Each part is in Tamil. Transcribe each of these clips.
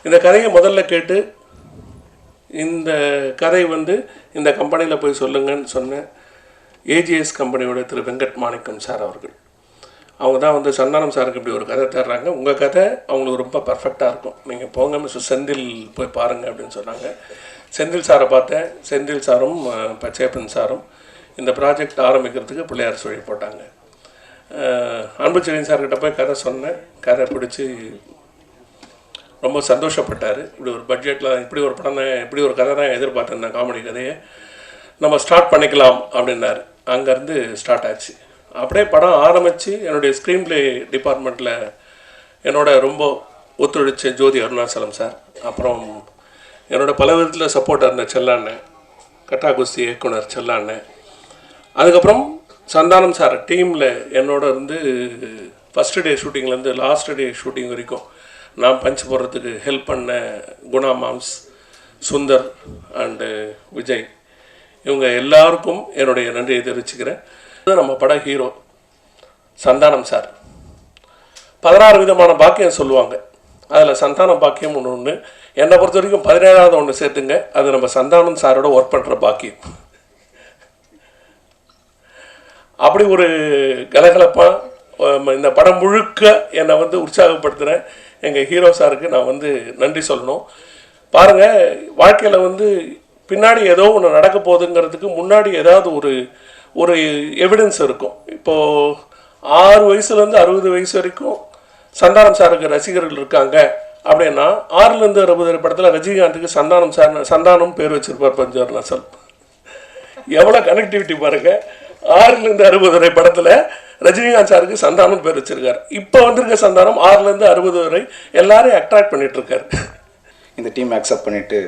இந்த கதையை முதல்ல கேட்டு இந்த கதை வந்து இந்த கம்பெனியில் போய் சொல்லுங்கன்னு சொன்ன ஏஜிஎஸ் கம்பெனியோட திரு வெங்கட் மாணிக்கம் சார் அவர்கள். அவங்க தான் வந்து சந்தானம் சாருக்கு இப்படி ஒரு கதை தர்றாங்க, உங்கள் கதை அவங்களுக்கு ரொம்ப பர்ஃபெக்டாக இருக்கும், நீங்கள் போங்க மிஸ்டர் செந்தில் போய் பாருங்கள் அப்படின்னு சொன்னாங்க. செந்தில் சாரை பார்த்தேன். செந்தில் சாரும் பச்சையப்பன் சாரும் இந்த ப்ராஜெக்ட் ஆரம்பிக்கிறதுக்கு பிள்ளையார் சொல்லி போட்டாங்க. அன்புச்செழியன் சார்கிட்ட போய் கதை சொன்னேன். கதை பிடிச்சி ரொம்ப சந்தோஷப்பட்டார். இப்படி ஒரு பட்ஜெட்டில் இப்படி ஒரு படம் தான், இப்படி ஒரு கதை தான் எதிர்பார்த்தேன், காமெடி கதையை நம்ம ஸ்டார்ட் பண்ணிக்கலாம் அப்படின்னாரு. அங்கேருந்து ஸ்டார்ட் ஆச்சு. அப்படியே படம் ஆரம்பித்து என்னுடைய ஸ்க்ரீன் ப்ளே டிபார்ட்மெண்ட்டில் என்னோட ரொம்ப ஒத்துழைச்ச ஜோதி அருணாச்சலம் சார், அப்புறம் என்னோட பல விதத்தில் சப்போர்ட்டாக இருந்த செல்லாண்ணன், கட்டா குஸ்தி இயக்குனர் செல்லாண்ணன், அதுக்கப்புறம் சந்தானம் சார் டீமில் என்னோட இருந்து ஃபஸ்ட்டு டே ஷூட்டிங்லேருந்து லாஸ்ட் டே ஷூட்டிங் வரைக்கும் நான் பஞ்ச் போடுறதுக்கு ஹெல்ப் பண்ண குணா மாம்ஸ், சுந்தர் அண்டு விஜய், இவங்க எல்லாருக்கும் என்னுடைய நன்றியை தெரிவிச்சுக்கிறேன். நம்ம பட ஹீரோ சந்தானம் சார் 16 விதமான பாக்கியம் சொல்லுவாங்க. அதில் சந்தான பாக்கியம் ஒன்று என்னை பொறுத்த வரைக்கும் 17ஆவது ஒன்று சேர்த்துங்க, அது நம்ம சந்தானம் சாரோட ஒர்க் பண்ணுற பாக்கியம். அப்படி ஒரு கலகலப்பாக இந்த படம் முழுக்க என்னை வந்து உற்சாகப்படுத்துகிறேன் எங்கள் ஹீரோ சாருக்கு நான் வந்து நன்றி சொல்லணும். பாருங்கள், வாழ்க்கையில் வந்து பின்னாடி ஏதோ ஒன்று நடக்க போகுதுங்கிறதுக்கு முன்னாடி ஏதாவது ஒரு எவிடன்ஸ் இருக்கும். இப்போது 6 வயசுலேருந்து 60 வயசு வரைக்கும் சந்தானம் சாருக்கு ரசிகர்கள் இருக்காங்க அப்படின்னா 6லேருந்து 60 படத்தில் ரஜினிகாந்துக்கு சந்தானம் பேர் வச்சுருப்பார் பஞ்சவர் நசல். எவ்வளோ கனெக்டிவிட்டி பாருங்கள். 6லேருந்து 60 வரை படத்தில் ரஜினிகாந்த் சாருக்கு சந்தானம் பேர் வச்சுருக்கார். இப்போ வந்திருக்க சந்தானம் 6லேருந்து 60 வரை எல்லாரையும் அட்ராக்ட் பண்ணிகிட்ருக்கார். இந்த டீம் அக்செப்ட் பண்ணிவிட்டு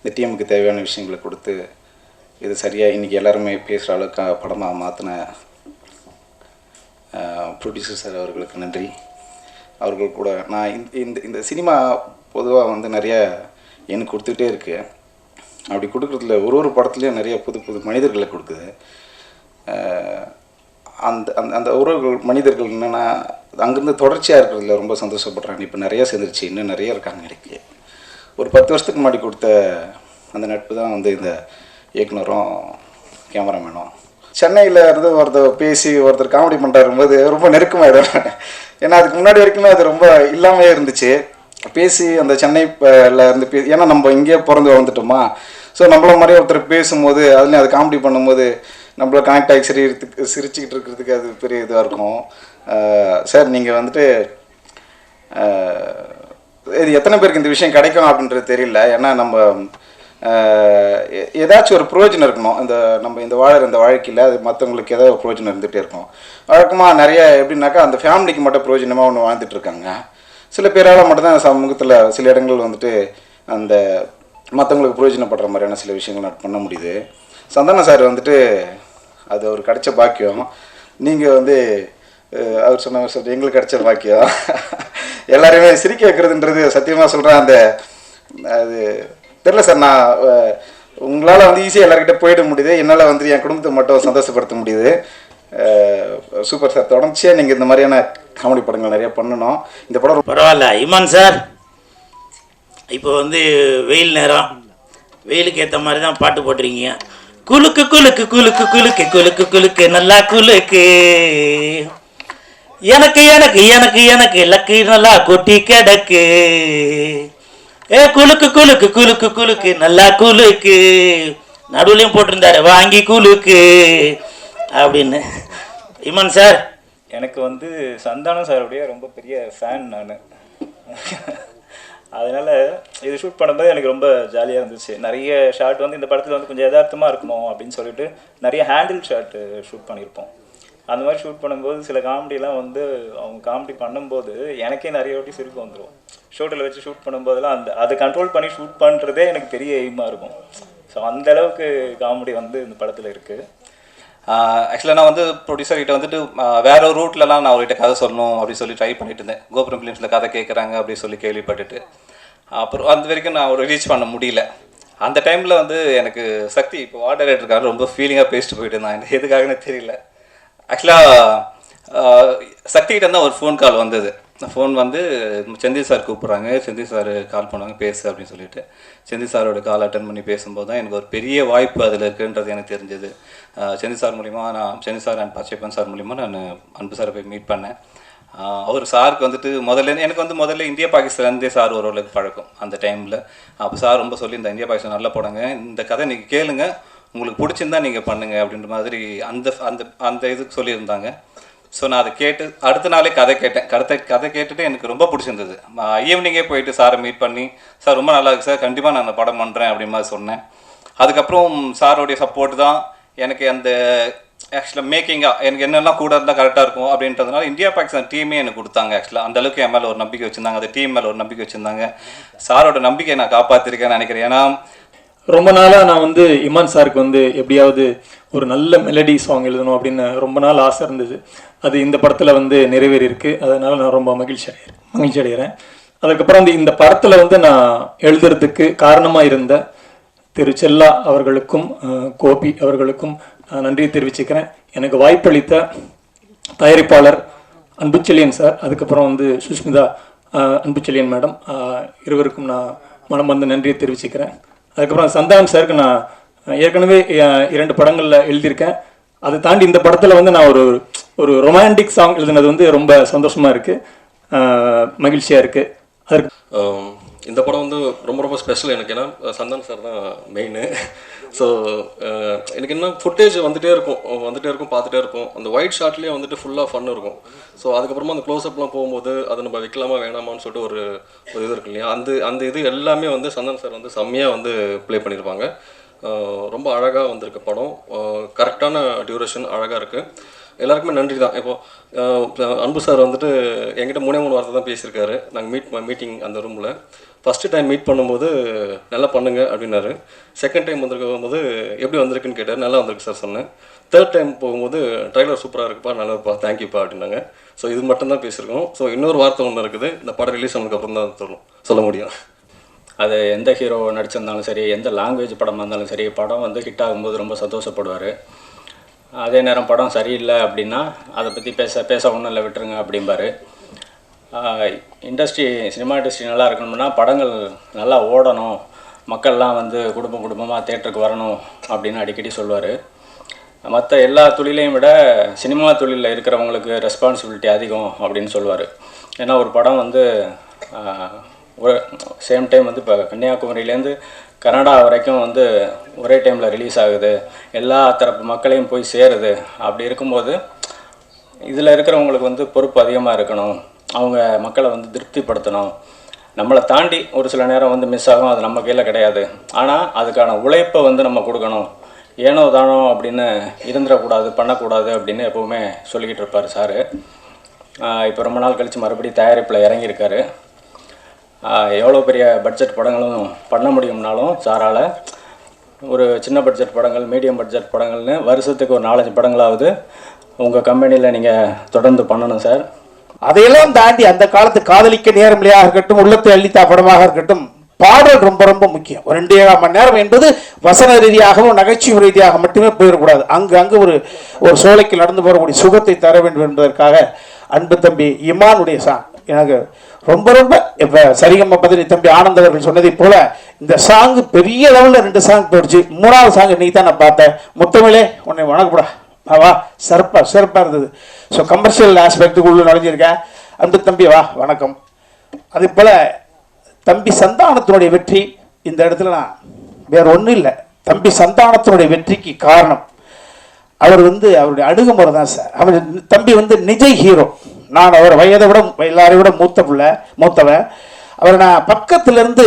இந்த டீமுக்கு தேவையான விஷயங்களை கொடுத்து இது சரியாக இன்றைக்கி எல்லாருமே பேசுகிற அளவுக்கு படமாக மாற்றின ப்ரொடியூசர் சார் அவர்களுக்கு நன்றி. அவர்கள் கூட நான் இந்த சினிமா பொதுவாக வந்து நிறைய எனக்கு கொடுத்துக்கிட்டே இருக்கு. அப்படி கொடுக்குறதுல ஒரு படத்துலேயும் நிறைய புது மனிதர்களை கொடுக்குது. அந்த அந்த அந்த உறவுகள் மனிதர்கள் என்னென்னா அங்கேருந்து தொடர்ச்சியாக இருக்கிறதுல ரொம்ப சந்தோஷப்படுறாங்க. இப்போ நிறையா சேர்ந்துருச்சு, இன்னும் நிறைய இருக்காங்க. எனக்கு ஒரு 10 வருஷத்துக்கு முன்னாடி கொடுத்த அந்த நட்பு தான் வந்து இந்த இயக்குனரும் கேமராமேனும். சென்னையில் இருந்து ஒருத்தர் காமெடி பண்ணுறாரும்போது ரொம்ப நெருக்கமாகிடும். ஏன்னா அதுக்கு முன்னாடி வரைக்குமே அது ரொம்ப இல்லாமே இருந்துச்சு. பேசி அந்த சென்னையில் இருந்து ஏன்னா நம்ம இங்கேயே பிறந்து வந்துட்டோமா, ஸோ நம்மள மாதிரி ஒருத்தர் பேசும்போது அதுலேயும் அது காமெடி பண்ணும்போது நம்மள கனெக்ட் ஆகி சிரிச்சுக்கிட்டு இருக்கிறதுக்கு அது பெரிய இதாக இருக்கும். சார் நீங்கள் வந்துட்டு இது எத்தனை பேருக்கு இந்த விஷயம் கிடைக்கும் அப்படின்றது தெரியல. ஏன்னா நம்ம ஏதாச்சும் ஒரு பிரயோஜனம் இருக்கணும். நம்ம இந்த வாழ்க்கையில் அது மற்றவங்களுக்கு ஏதாவது ஒரு பிரயோஜனம் இருந்துகிட்டே இருக்கும். வழக்கமாக நிறைய எப்படின்னாக்கா அந்த ஃபேமிலிக்கு மட்டும் பிரயோஜனமாக ஒன்று வாழ்ந்துட்டுருக்காங்க. சில பேரால் மட்டும்தான் சமூகத்தில் சில இடங்கள் வந்துட்டு அந்த மற்றவங்களுக்கு பிரயோஜனப்படுற மாதிரியான சில விஷயங்கள் பண்ண முடியுது. சந்தானம் சார் வந்துட்டு அது ஒரு கிடைச்ச பாக்கியம். நீங்கள் வந்து அவர் சொன்ன சொல்லிட்டு எங்களுக்கு கிடைச்ச பாக்கியம். எல்லாருமே சிரிக்க வைக்கிறதுன்றது சத்தியமாக சொல்கிறேன். அது தெரில சார், நான் உங்களால் வந்து ஈஸியாக எல்லாருக்கிட்ட போயிட முடியுது, என்னால் வந்து என் குடும்பத்தை மட்டும் சந்தோஷப்படுத்த முடியுது. சூப்பர் சார், தொடர்ச்சியாக நீங்கள் இந்த மாதிரியான காமெடி படங்கள் நிறையா பண்ணணும். இந்த படம் பரவாயில்ல. இமான் சார், இப்போ வந்து வெயில் நேரம், வெயிலுக்கு ஏற்ற மாதிரி தான் பாட்டு போட்டிருக்கீங்க. குலுக்கு குலுக்கு குலுக்கு குலுக்கு குலுக்கு குலுக்கு நல்லா குலுக்கு, எனக்கு எனக்கு எனக்கு எனக்கு லக்கு நல்லா கொட்டி கிடக்கு, குலுக்கு குலுக்கு குலுக்கு குலுக்கு நல்லா குலுக்கு, நடுவுலையும் போட்டிருந்தாரு வாங்கி குலுக்கு அப்படின்னு. இமான் சார், எனக்கு வந்து சந்தானம் சாருடைய ரொம்ப பெரிய ஃபேன் நான். அதனால் இது ஷூட் பண்ணும்போது எனக்கு ரொம்ப ஜாலியாக இருந்துச்சு. நிறைய ஷாட் வந்து இந்த படத்தில் வந்து கொஞ்சம் யதார்த்தமாக இருக்கணும் அப்படின்னு சொல்லிட்டு நிறைய ஹேண்டில் ஷாட்டு ஷூட் பண்ணியிருப்போம். அந்த மாதிரி ஷூட் பண்ணும்போது சில காமெடியெலாம் வந்து அவங்க காமெடி பண்ணும்போது எனக்கே நிறைய வாட்டி சிரிப்பு வந்துடும். ஷூட்டில் வச்சு ஷூட் பண்ணும்போதெல்லாம் அதை கண்ட்ரோல் பண்ணி ஷூட் பண்ணுறதே எனக்கு பெரிய எய்மாக இருக்கும். ஸோ அந்தளவுக்கு காமெடி வந்து இந்த படத்தில் இருக்குது. ஆக்சுவலாக நான் வந்து ப்ரொடியூசர்கிட்ட வந்துட்டு வேற ஒரு ரூட்லலாம் நான் அவர்கிட்ட கதை சொல்லணும் அப்படின்னு சொல்லி ட்ரை பண்ணிட்டு இருந்தேன். கோபுரம் ஃபிலிம்ஸில் கதை கேட்குறாங்க அப்படின்னு சொல்லி கேள்விப்பட்டுட்டு அப்புறம் அந்த வரைக்கும் நான் ஒரு ரீச் பண்ண முடியல. அந்த டைமில் வந்து எனக்கு சக்தி இப்போ வார்ட் டைரக்டருக்காக ரொம்ப ஃபீலிங்காக பேசிட்டு போயிட்டு இருந்தான். எதுக்காகன்னு தெரியல. ஆக்சுவலாக சக்திகிட்ட தான் ஒரு ஃபோன் கால் வந்தது. ஃபோன் வந்து செந்தில் சார் கூப்பிட்றாங்க, செந்தில் சார் கால் பண்ணுவாங்க பேசு அப்படின்னு சொல்லிட்டு செந்தில் சாரோட கால் அட்டன் பண்ணி பேசும்போது தான் எனக்கு ஒரு பெரிய வாய்ப்பு அதில் இருக்குன்றது எனக்கு தெரிஞ்சது. செந்தில் சார் மூலிமா நான் Senthil sir and Pachaiyappan sir மூலிமா நான் அன்பு சாரை போய் மீட் பண்ணேன். அவர் சாருக்கு வந்துட்டு எனக்கு வந்து முதல்ல இந்தியா பாகிஸ்தான்லேருந்தே சார் ஓரளவுக்கு பழக்கம் அந்த டைமில். அப்போ சார் ரொம்ப சொல்லி இந்த இந்தியா பாகிஸ்தான் நல்லா போடுங்க, இந்த கதை நீங்கள் கேளுங்க, உங்களுக்கு பிடிச்சிருந்தா நீங்கள் பண்ணுங்கள் அப்படின்ற மாதிரி அந்த அந்த அந்த இதுக்கு சொல்லியிருந்தாங்க. ஸோ நான் அதை கேட்டு அடுத்த நாளே கதை கேட்டேன். கதை கேட்டுட்டு எனக்கு ரொம்ப பிடிச்சிருந்தது. ஈவினிங்கே போயிட்டு சாரை மீட் பண்ணி, சார் ரொம்ப நல்லா இருக்குது சார், கண்டிப்பாக நான் அந்த படம் பண்ணுறேன் அப்படின் மாதிரி சொன்னேன். அதுக்கப்புறம் சாரோடைய சப்போர்ட் தான் எனக்கு அந்த ஆக்சுவலாக மேக்கிங்காக எனக்கு என்னெல்லாம் கூட இருந்தால் கரெக்டாக இருக்கும் அப்படின்றதுனால இந்தியா பாகிஸ்தான் டீமே எனக்கு கொடுத்தாங்க. ஆக்சுவலாக அந்தளவுக்கு என் மேலே ஒரு நம்பிக்கை வச்சுருந்தாங்க, அந்த டீம் மேலே ஒரு நம்பிக்கை வச்சுருந்தாங்க. சாரோட நம்பிக்கையை நான் காப்பாற்றிருக்கேன்னு நினைக்கிறேன். ஏன்னா ரொம்ப நாளாக நான் வந்து இமான் சாருக்கு வந்து எப்படியாவது ஒரு நல்ல மெலடி சாங் எழுதணும் அப்படின்னு ரொம்ப நாள் ஆசை இருந்தது. அது இந்த படத்தில் வந்து நிறைவேறியிருக்கு. அதனால் நான் ரொம்ப மகிழ்ச்சி அடைகிறேன். அதுக்கப்புறம் வந்து இந்த படத்தில் வந்து நான் எழுதுறதுக்கு காரணமாக இருந்த திரு செல்லா அவர்களுக்கும் கோபி அவர்களுக்கும் நான் நன்றி தெரிவிச்சுக்கிறேன். எனக்கு வாய்ப்பளித்த தயாரிப்பாளர் அன்புச்செழியன் சார், அதுக்கப்புறம் வந்து சுஷ்மிதா அன்புச்செழியன் மேடம், இருவருக்கும் நான் மனம் வந்து நன்றியை தெரிவிச்சுக்கிறேன். அதுக்கப்புறம் சந்தானம் சாருக்கு நான் ஏற்கனவே 2 படங்களில் எழுதியிருக்கேன். அதை தாண்டி இந்த படத்தில் வந்து நான் ஒரு ரொமான்டிக் சாங் எழுதுனது வந்து ரொம்ப சந்தோஷமாக இருக்குது, மகிழ்ச்சியாக இருக்குது. அதற்கு இந்த படம் வந்து ரொம்ப ரொம்ப ஸ்பெஷல் எனக்கு. ஏன்னா சந்தானம் சார் தான் மெயின். ஸோ எனக்கு என்ன ஃபுட்டேஜ் வந்துகிட்டே இருக்கும் பார்த்துட்டே இருக்கும். அந்த ஒயிட் ஷாட்லேயே வந்துட்டு ஃபுல்லாக ஃபன் இருக்கும். ஸோ அதுக்கப்புறமா அந்த க்ளோஸ்அப்லாம் போகும்போது அதை நம்ம வைக்கலாமா வேணாமான்னு சொல்லிட்டு ஒரு இது இருக்கு இல்லையா, அந்த இது எல்லாமே வந்து சந்தானம் சார் வந்து செம்மையாக வந்து ப்ளே பண்ணியிருப்பாங்க. ரொம்ப அழகாக வந்திருக்கு படம். கரெக்டான டியூரேஷன் அழகாக இருக்குது. எல்லாருக்குமே நன்றி தான். இப்போது அன்பு சார் வந்துட்டு என்கிட்ட 3 வார்த்தை தான் பேசியிருக்காரு. நாங்கள் மீட்டிங் அந்த ரூமில் ஃபஸ்ட்டு டைம் மீட் பண்ணும்போது நல்லா பண்ணுங்க அப்படின்னாரு. செகண்ட் டைம் வந்திருக்கும் போது எப்படி வந்திருக்குன்னு கேட்டார். நல்லா வந்திருக்கு சார் சொன்னேன். தேர்ட் டைம் போகும்போது ட்ரைலர் சூப்பராக இருக்குப்பா, நல்லா இருப்பா, தேங்க்யூப்பா அப்படின்னாங்க. ஸோ இது மட்டும்தான் பேசியிருக்கோம். ஸோ இன்னொரு வார்த்தை ஒன்று இருக்குது, இந்த படம் ரிலீஸ் ஆனதுக்கப்புறம் தான் சொல்ல முடியும். அது எந்த ஹீரோ நடிச்சிருந்தாலும் சரி, எந்த லாங்குவேஜ் படமாக இருந்தாலும் சரி, படம் வந்து ஹிட் ஆகும்போது ரொம்ப சந்தோஷப்படுவார். அதே நேரம் படம் சரியில்லை அப்படின்னா அதை பற்றி பேச ஒன்றும் இல்லை, விட்டுருங்க அப்படிம்பார். சினிமா இண்டஸ்ட்ரி நல்லா இருக்கணும்னா படங்கள் நல்லா ஓடணும், மக்கள்லாம் வந்து குடும்பமாக தேட்டருக்கு வரணும் அப்படின்னு அடிக்கடி சொல்லுவார். மற்ற எல்லா தொழிலையும் விட சினிமா தொழிலில் இருக்கிறவங்களுக்கு ரெஸ்பான்சிபிலிட்டி அதிகம் அப்படின்னு சொல்லுவார். ஏன்னா ஒரு படம் வந்து ஒரு சேம் டைம் வந்து இப்போ கன்னியாகுமரியிலேருந்து கனடா வரைக்கும் வந்து ஒரே டைமில் ரிலீஸ் ஆகுது, எல்லா தரப்பு மக்களையும் போய் சேருது. அப்படி இருக்கும்போது இதில் இருக்கிறவங்களுக்கு வந்து பொறுப்பு அதிகமாக இருக்கணும், அவங்க மக்களை வந்து திருப்திப்படுத்தணும். நம்மளை தாண்டி ஒரு சில நேரம் வந்து மிஸ் ஆகும், அது நம்ம கையில் கிடையாது. ஆனால் அதுக்கான உழைப்பை வந்து நம்ம கொடுக்கணும். ஏனோ தானோ அப்படின்னு இருந்துடக்கூடாது, பண்ணக்கூடாது அப்படின்னு எப்போவுமே சொல்லிக்கிட்டு இருப்பார் சார். இப்போ ரொம்ப நாள் கழித்து மறுபடியும் தயாரிப்பில் இறங்கியிருக்காரு. எவ்வளோ பெரிய பட்ஜெட் படங்களும் பண்ண முடியும்னாலும் சாரால் ஒரு சின்ன பட்ஜெட் படங்கள், மீடியம் பட்ஜெட் படங்கள்னு வருஷத்துக்கு ஒரு 4-5 படங்களாவது உங்கள் கம்பெனியில் நீங்கள் தொடர்ந்து பண்ணணும் சார். அதையெல்லாம் தாண்டி அந்த காலத்து காதலிக்க நேரமில்லையாக இருக்கட்டும், உள்ளத்தை அள்ளித்தா படமாக இருக்கட்டும், பாடல் ரொம்ப ரொம்ப முக்கியம். ஒரு 2.5 மணி நேரம் என்பது வசன ரீதியாகவும் நகைச்சுவை ரீதியாக மட்டுமே போயிடக்கூடாது. அங்கு ஒரு சோலைக்கு நடந்து போகக்கூடிய சுகத்தை தர வேண்டும் என்பதற்காக அன்பு தம்பி இமானுடைய சாங் எனக்கு ரொம்ப ரொம்ப இப்போ சரிகம்ம பதினி தம்பி ஆனந்த் அவர்கள் சொன்னதை போல இந்த சாங்கு பெரிய லெவலில் 2 சாங் போயிடுச்சு. 3வது சாங் இன்னைக்கு தான் நான் பார்த்தேன். முத்தமிழே உன்னை வணக்கப்படா வா, சிறப்பாக இருந்தது. ஸோ கமர்ஷியல் ஆஸ்பெக்டுக்குள்ள நுழைஞ்சிருக்கேன். அன்பு தம்பி வா, வணக்கம். அதே போல் தம்பி சந்தானத்தினுடைய வெற்றி இந்த இடத்துல நான் வேற ஒன்றும் இல்லை, தம்பி சந்தானத்தினுடைய வெற்றிக்கு காரணம் அவர் வந்து அவருடைய அணுகுமுறை தான் சார். அவர் தம்பி வந்து நிஜ ஹீரோ. நான் அவர் வயதை விட எல்லாரையும் விட மூத்தவன். அவரை நான் பக்கத்திலிருந்து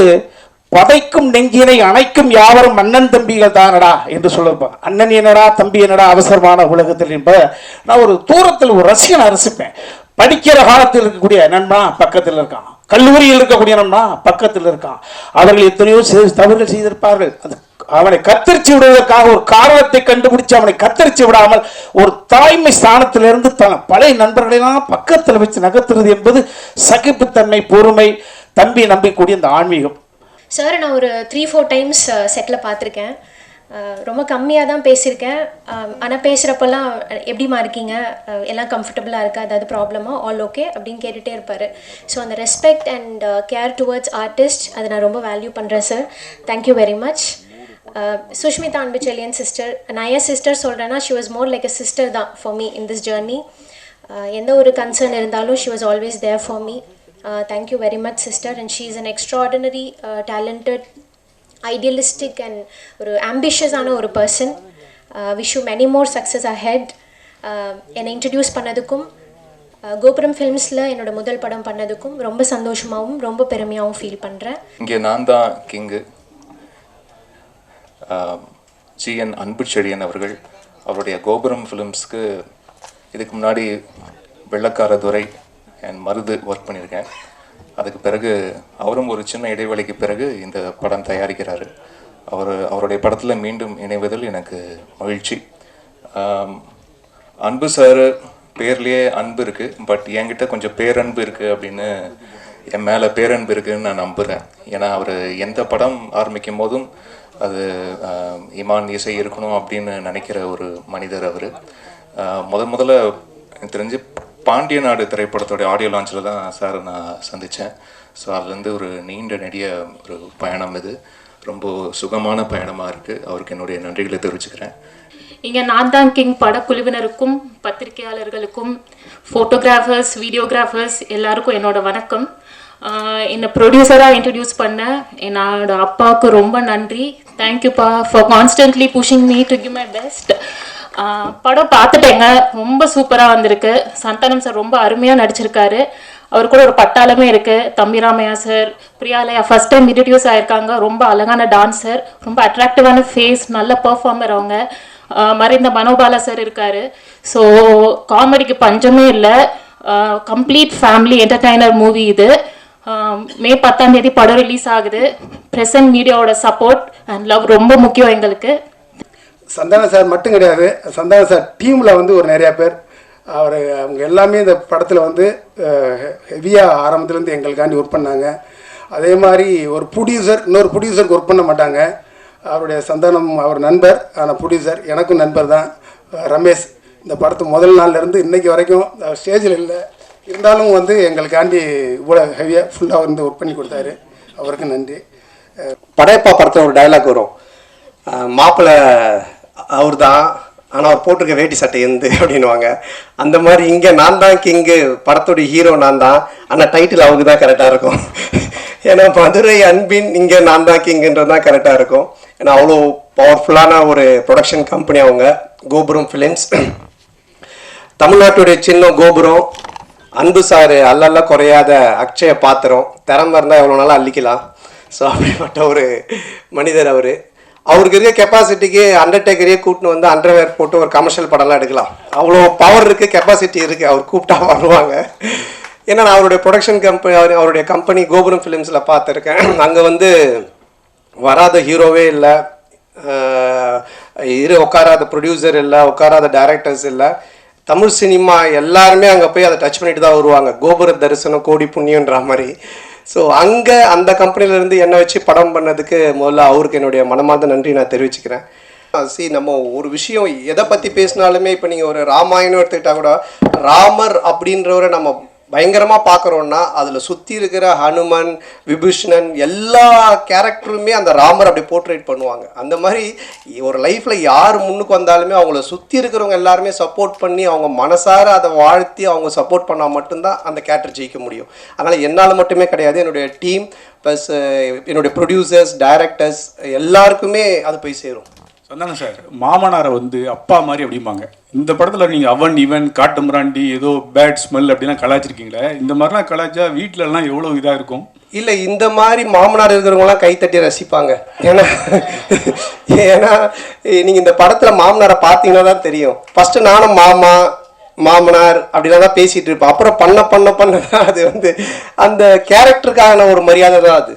பதைக்கும் நெஞ்சினை அணைக்கும் யாவரும் அண்ணன் தம்பிகள் தானடா என்று சொல்லியிருப்பேன். அண்ணன் என்னடா தம்பி என்னடா அவசரமான உலகத்தில் என்ப நான் ஒரு தூரத்தில் ஒரு ரசிகனை ரசிப்பேன். படிக்கிற காலத்தில் இருக்கக்கூடிய நண்பனா பக்கத்தில் இருக்கான், கல்லூரியில் இருக்கக்கூடிய நண்பனா பக்கத்தில் இருக்கான். அவர்கள் எத்தனையோ தவறுகள் செய்திருப்பார்கள். அது அவனை கத்தரிச்சு விடுவதற்காக ஒரு காரணத்தை கண்டுபிடிச்சு அவனை கத்தரிச்சு விடாமல் ஒரு தாய்மை ஸ்தானத்திலிருந்து பழைய நண்பர்களெல்லாம் பக்கத்தில் வச்சு நகர்த்துறது என்பது சகிப்புத்தன்மை, பொறுமை, தம்பி நம்பிக்கூடிய இந்த ஆன்மீகம். சார் நான் ஒரு 3-4 டைம்ஸ் செட்டில் பார்த்துருக்கேன். ரொம்ப கம்மியாக தான் பேசியிருக்கேன். ஆனால் பேசுகிறப்பெல்லாம் எப்படிமா இருக்கீங்க, எல்லாம் கம்ஃபர்டபுளாக இருக்கா, ஏதாவது ப்ராப்ளமா, ஆல் ஓகே அப்படின்னு கேட்டுகிட்டே இருப்பார். ஸோ அந்த respect and care towards artist அதை நான் ரொம்ப வேல்யூ பண்ணுறேன் sir. Thank you very much. Sushmitha Anbuchezhiyan sister, நான் ஏன் சிஸ்டர் சொல்கிறேன்னா, she was more like a sister தான் for me in this journey. எந்த ஒரு கன்சர்ன் இருந்தாலும் she was always there for me. Thank you very much sister. And she is an extraordinary talented idealistic and ஒரு ஆம்பிஷியஸான ஒரு person. Wish you many more success ahead. என்னை இன்ட்ரடியூஸ் பண்ணதுக்கும் கோபுரம் ஃபிலிம்ஸில் என்னோட முதல் படம் பண்ணதுக்கும் ரொம்ப சந்தோஷமாகவும் ரொம்ப பெருமையாகவும் ஃபீல் பண்ணுறேன். இங்கே நான் தான் கிங்கு. ஜிஎன் அன்புச்செழியன் அவர்கள் அவருடைய கோபுரம் ஃபிலிம்ஸ்க்கு இதுக்கு முன்னாடி வெள்ளக்கார துரை அண்ட் மருது ஒர்க் பண்ணியிருக்கேன். அதுக்கு பிறகு அவரும் ஒரு சின்ன இடைவெளிக்கு பிறகு இந்த படம் தயாரிக்கிறாரு. அவருடைய படத்தில் மீண்டும் இணைவதில் எனக்கு மகிழ்ச்சி. அன்பு சார் பேர்லேயே அன்பு இருக்குது, பட் என்கிட்ட கொஞ்சம் பேரன்பு இருக்குது அப்படின்னு, என் மேலே பேரன்பு இருக்குதுன்னு நான் நம்புகிறேன். ஏன்னா அவர் எந்த படம் ஆரம்பிக்கும் போதும் அது இமான் இசை இருக்கணும் அப்படின்னு நினைக்கிற ஒரு மனிதர் அவர். முதல்ல எனக்கு தெரிஞ்சு பாண்டிய நாடு திரைப்படத்தோடைய ஆடியோ லான்ச்சில் தான் சார் நான் சந்தித்தேன். ஸோ அதுலேருந்து ஒரு நீண்ட நெடிய ஒரு பயணம், இது ரொம்ப சுகமான பயணமாக இருக்குது. அவருக்கு என்னுடைய நன்றிகளை தெரிவிச்சுக்கிறேன். இங்கே நான் தான் கிங் படக்குழுவினருக்கும் பத்திரிகையாளர்களுக்கும் ஃபோட்டோகிராஃபர்ஸ் வீடியோகிராஃபர்ஸ் எல்லாருக்கும் என்னோட வணக்கம். என்னை ப்ரொடியூசராக இன்ட்ரடியூஸ் பண்ண என்னோட அப்பாவுக்கு ரொம்ப நன்றி. தேங்க்யூப்பா for constantly pushing me to give my best. படம் பார்த்துட்டேங்க, ரொம்ப சூப்பராக வந்திருக்கு. சந்தானம் சார் ரொம்ப அருமையாக நடிச்சிருக்காரு. அவர் கூட ஒரு பட்டாளமே இருக்குது. Thambi Ramaiah sir, Priyalaya first time introduce ஆகிருக்காங்க. ரொம்ப அழகான டான்ஸர், ரொம்ப அட்ராக்டிவான ஃபேஸ், நல்ல பெர்ஃபார்மர் அவங்க. மறைந்த மனோபாலா சார் இருக்கார். ஸோ காமெடிக்கு பஞ்சமே இல்லை. கம்ப்ளீட் ஃபேமிலி என்டர்டைனர் மூவி இது. மே 10 படம் ரிலீஸ் ஆகுது. ப்ரெசன்ட் மீடியாவோட சப்போர்ட் அண்ட் லவ் ரொம்ப முக்கியம் எங்களுக்கு. சந்தானம் சார் மட்டும் கிடையாது, சந்தானம் சார் டீமில் வந்து ஒரு நிறையா பேர் அவங்க எல்லாமே இந்த படத்தில் வந்து ஹெவியாக ஆரம்பத்துலேருந்து எங்களுக்காண்டி ஒர்க் பண்ணாங்க. அதே மாதிரி ஒரு ப்ரொடியூசர் இன்னொரு ப்ரொடியூசருக்கு ஒர்க் பண்ண மாட்டாங்க. அவருடைய சந்தானம் அவர் நண்பர், ஆனால் ப்ரொடியூசர் எனக்கும் நண்பர் தான். ரமேஷ் இந்த படத்து முதல் நாள்லேருந்து இன்றைக்கி வரைக்கும் ஸ்டேஜில் இல்லை, இருந்தாலும் வந்து எங்களுக்காண்டி இவ்வளோ ஹெவியாக ஃபுல்லாக வந்து ஒர்க் பண்ணி கொடுத்தாரு. அவருக்கு நன்றி. படையப்பா படத்தில் ஒரு டைலாக் வரும், மாப்பிள்ளை அவர் தான் ஆனால் அவர் போட்டிருக்க வேட்டி சட்டை எந்த அப்படின்வாங்க. அந்த மாதிரி இங்கே நான் தான் கிங்கு, படத்துடைய ஹீரோ நான் தான், ஆனால் டைட்டில் அவருக்கு தான் கரெக்டாக இருக்கும். ஏன்னா மதுரை அன்பின் இங்கே நான் தான் கிங்குன்றது தான் கரெக்டாக இருக்கும். ஏன்னா அவ்வளோ பவர்ஃபுல்லான ஒரு ப்ரொடக்ஷன் கம்பெனி அவங்க, கோபுரம் ஃபிலிம்ஸ். தமிழ்நாட்டுடைய சின்ன கோபுரம், அன்பு சார் அல்லல்ல குறையாத அக்ஷய பாத்திரம், திறமை இருந்தால் எவ்வளோ நாளாக அள்ளிக்கலாம். ஸோ அப்படிப்பட்ட ஒரு மனிதர் அவர். அவருக்கு இருக்க கெப்பாசிட்டிக்கு அண்டர்டேக்கரையே கூட்டின்னு வந்து அண்டர்வேர் போட்டு ஒரு கமர்ஷியல் படம்லாம் எடுக்கலாம். அவ்வளோ பவர் இருக்குது, கெப்பாசிட்டி இருக்குது. அவர் கூப்பிட்டா வருவாங்க. ஏன்னா நான் அவருடைய ப்ரொடக்ஷன் கம்பெனி, அவருடைய கம்பெனி கோபுரம் ஃபிலிம்ஸில் பார்த்துருக்கேன். அங்கே வந்து வராத ஹீரோவே இல்லை, உட்காராத ப்ரொடியூசர் இல்லை, உட்காராத டைரக்டர்ஸ் இல்லை. தமிழ் சினிமா எல்லாருமே அங்கே போய் அதை டச் பண்ணிட்டு தான் வருவாங்க. கோபுர தரிசனம் கோடி புண்ணியன்ற மாதிரி. ஸோ அங்கே அந்த கம்பெனிலேருந்து என்னை வச்சு படம் பண்ணதுக்கு முதல்ல அவருக்கு என்னுடைய மனமார்ந்த நன்றி நான் தெரிவிச்சுக்கிறேன். நம்ம ஒரு விஷயம் எதை பற்றி பேசினாலுமே, இப்போ நீங்கள் ஒரு ராமாயணம் எடுத்துக்கிட்டால் கூட, ராமர் அப்படின்றவரை நம்ம பயங்கரமாக பார்க்குறோன்னா அதில் சுற்றி இருக்கிற ஹனுமன், விபீஷணன் எல்லா கேரக்டருமே அந்த ராமர் அப்படி போர்ட்ரேட் பண்ணுவாங்க. அந்த மாதிரி ஒரு லைஃப்பில் யார் முன்னுக்கு வந்தாலுமே அவங்கள சுற்றி இருக்கிறவங்க எல்லாருமே சப்போர்ட் பண்ணி அவங்க மனசார அதை வாழ்த்தி அவங்க சப்போர்ட் பண்ணால் மட்டும்தான் அந்த கேரக்டர் ஜெயிக்க முடியும். அதனால் என்னால் மட்டுமே கிடையாது, என்னுடைய டீம் ப்ளஸ் என்னுடைய ப்ரொடியூசர்ஸ், டைரக்டர்ஸ் எல்லாருக்குமே அது போய் சேரும். சந்தானம் சார் மாமனாரை வந்து அப்பா மாதிரி அப்படிம்பாங்க. இந்த படத்தில் நீங்கள் அவன் இவன் காட்டு மிராண்டி ஏதோ பேட் ஸ்மெல் அப்படிலாம் கலாச்சிருக்கீங்களே, இந்த மாதிரிலாம் கலாச்சா வீட்டிலலாம் எவ்வளோ இதாக இருக்கும்? இல்லை, இந்த மாதிரி மாமனார் இருக்கிறவங்களாம் கைத்தட்டி ரசிப்பாங்க. ஏன்னா நீங்கள் இந்த படத்தில் மாமனாரை பார்த்தீங்கன்னா தான் தெரியும். ஃபஸ்ட்டு நானும் மாமனார் அப்படிலாம் தான் பேசிகிட்டு இருப்பேன். அப்புறம் பண்ண தான் அது வந்து அந்த கேரக்டருக்கான ஒரு மரியாதை தான் அது.